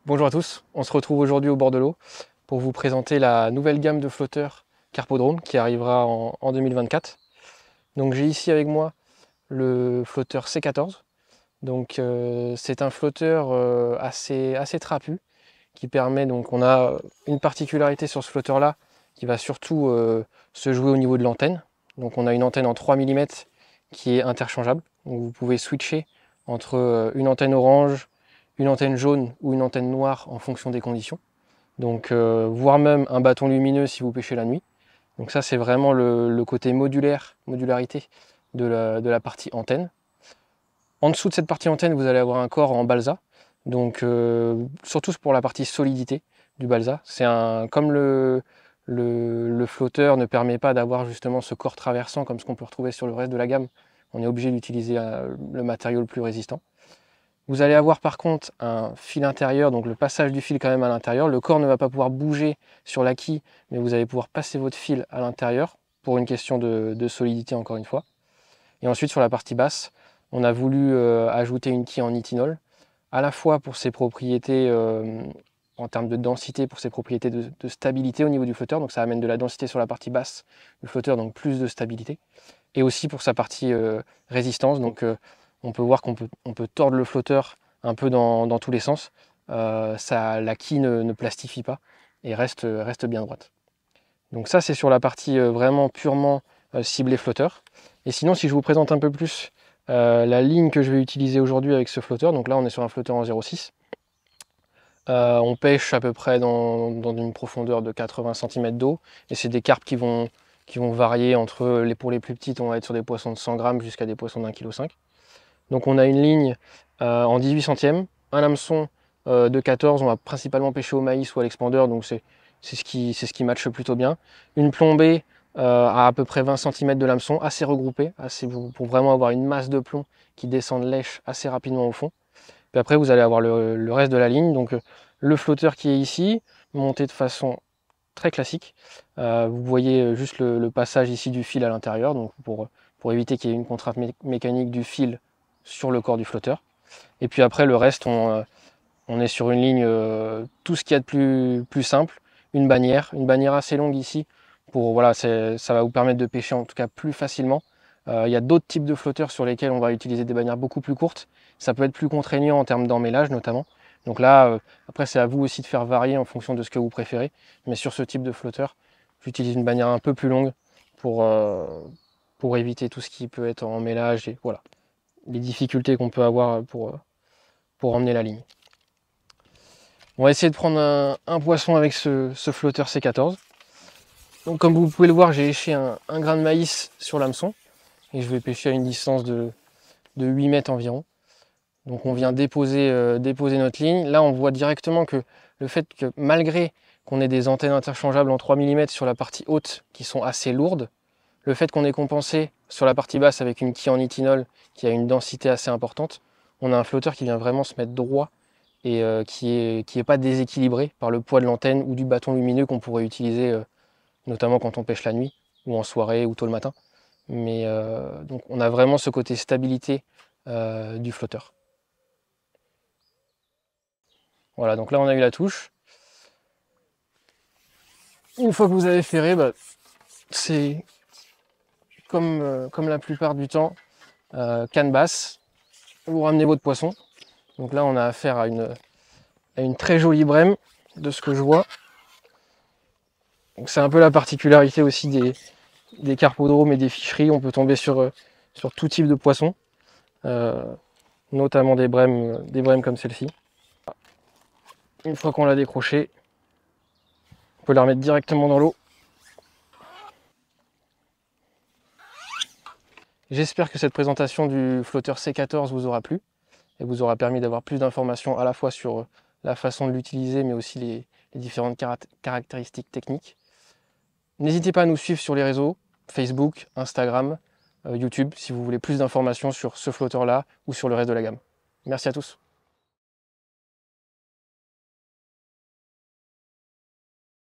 Bonjour à tous, on se retrouve aujourd'hui au bord de l'eau pour vous présenter la nouvelle gamme de flotteurs Carpodrome qui arrivera en 2024. Donc j'ai ici avec moi le flotteur C14. Donc c'est un flotteur assez trapu qui permet, donc on a une particularité sur ce flotteur là qui va surtout se jouer au niveau de l'antenne. Donc on a une antenne en 3 mm qui est interchangeable. Donc vous pouvez switcher entre une antenne orange, une antenne jaune ou une antenne noire en fonction des conditions. Donc voire même un bâton lumineux si vous pêchez la nuit. Donc ça c'est vraiment le côté modularité de la partie antenne. En dessous de cette partie antenne, vous allez avoir un corps en balsa. Donc surtout pour la partie solidité du balsa. C'est comme le flotteur ne permet pas d'avoir justement ce corps traversant comme ce qu'on peut retrouver sur le reste de la gamme. On est obligé d'utiliser le matériau le plus résistant. Vous allez avoir par contre un fil intérieur, donc le passage du fil quand même à l'intérieur. Le corps ne va pas pouvoir bouger sur la quille, mais vous allez pouvoir passer votre fil à l'intérieur pour une question de solidité encore une fois. Et ensuite sur la partie basse, on a voulu ajouter une quille en nitinol, à la fois pour ses propriétés en termes de densité, pour ses propriétés de stabilité au niveau du flotteur, donc ça amène de la densité sur la partie basse du flotteur, donc plus de stabilité, et aussi pour sa partie résistance, donc on peut voir on peut tordre le flotteur un peu dans tous les sens, la quille ne plastifie pas et reste bien droite. Donc ça c'est sur la partie vraiment purement ciblée flotteur. Et sinon si je vous présente un peu plus la ligne que je vais utiliser aujourd'hui avec ce flotteur, donc là on est sur un flotteur en 0,6. On pêche à peu près dans une profondeur de 80 cm d'eau, et c'est des carpes qui vont varier entre, pour les plus petites, on va être sur des poissons de 100 grammes jusqu'à des poissons d'1,5 kg. Donc on a une ligne en 18 centièmes, un hameçon de 14, on va principalement pêcher au maïs ou à l'expandeur, donc c'est ce qui matche plutôt bien. Une plombée à peu près 20 cm de l'hameçon, assez regroupée, pour vraiment avoir une masse de plomb qui descend de lèche assez rapidement au fond. Puis après, vous allez avoir le reste de la ligne, donc le flotteur qui est ici, monté de façon très classique. Vous voyez juste le passage ici du fil à l'intérieur, donc pour éviter qu'il y ait une contrainte mécanique du fil sur le corps du flotteur. Et puis après, le reste, on est sur une ligne, tout ce qu'il y a de plus simple, une bannière assez longue ici, voilà, ça va vous permettre de pêcher en tout cas plus facilement. Il y a d'autres types de flotteurs sur lesquels on va utiliser des bannières beaucoup plus courtes. Ça peut être plus contraignant en termes d'emmêlage notamment. Donc là, après c'est à vous aussi de faire varier en fonction de ce que vous préférez. Mais sur ce type de flotteur, j'utilise une bannière un peu plus longue pour, euh, pour éviter tout ce qui peut être emmêlage et voilà, les difficultés qu'on peut avoir pour emmener la ligne. On va essayer de prendre un poisson avec ce flotteur C14. Donc comme vous pouvez le voir, j'ai léché un grain de maïs sur l'hameçon et je vais pêcher à une distance de 8 mètres environ. Donc on vient déposer notre ligne. Là on voit directement que le fait que malgré qu'on ait des antennes interchangeables en 3 mm sur la partie haute qui sont assez lourdes, le fait qu'on ait compensé sur la partie basse avec une quille en nitinol qui a une densité assez importante, on a un flotteur qui vient vraiment se mettre droit et qui est pas déséquilibré par le poids de l'antenne ou du bâton lumineux qu'on pourrait utiliser notamment quand on pêche la nuit ou en soirée ou tôt le matin. Mais donc on a vraiment ce côté stabilité du flotteur. Voilà, donc là on a eu la touche. Une fois que vous avez ferré, c'est comme la plupart du temps, canne basse, vous ramenez votre poisson. Donc là on a affaire à une très jolie brème de ce que je vois. Donc c'est un peu la particularité aussi des carpodromes et des ficheries. On peut tomber sur tout type de poissons, notamment des brèmes comme celle-ci. Une fois qu'on l'a décroché, on peut la remettre directement dans l'eau. J'espère que cette présentation du flotteur C14 vous aura plu et vous aura permis d'avoir plus d'informations à la fois sur la façon de l'utiliser, mais aussi les différentes caractéristiques techniques. N'hésitez pas à nous suivre sur les réseaux, Facebook, Instagram, YouTube, si vous voulez plus d'informations sur ce flotteur-là ou sur le reste de la gamme. Merci à tous.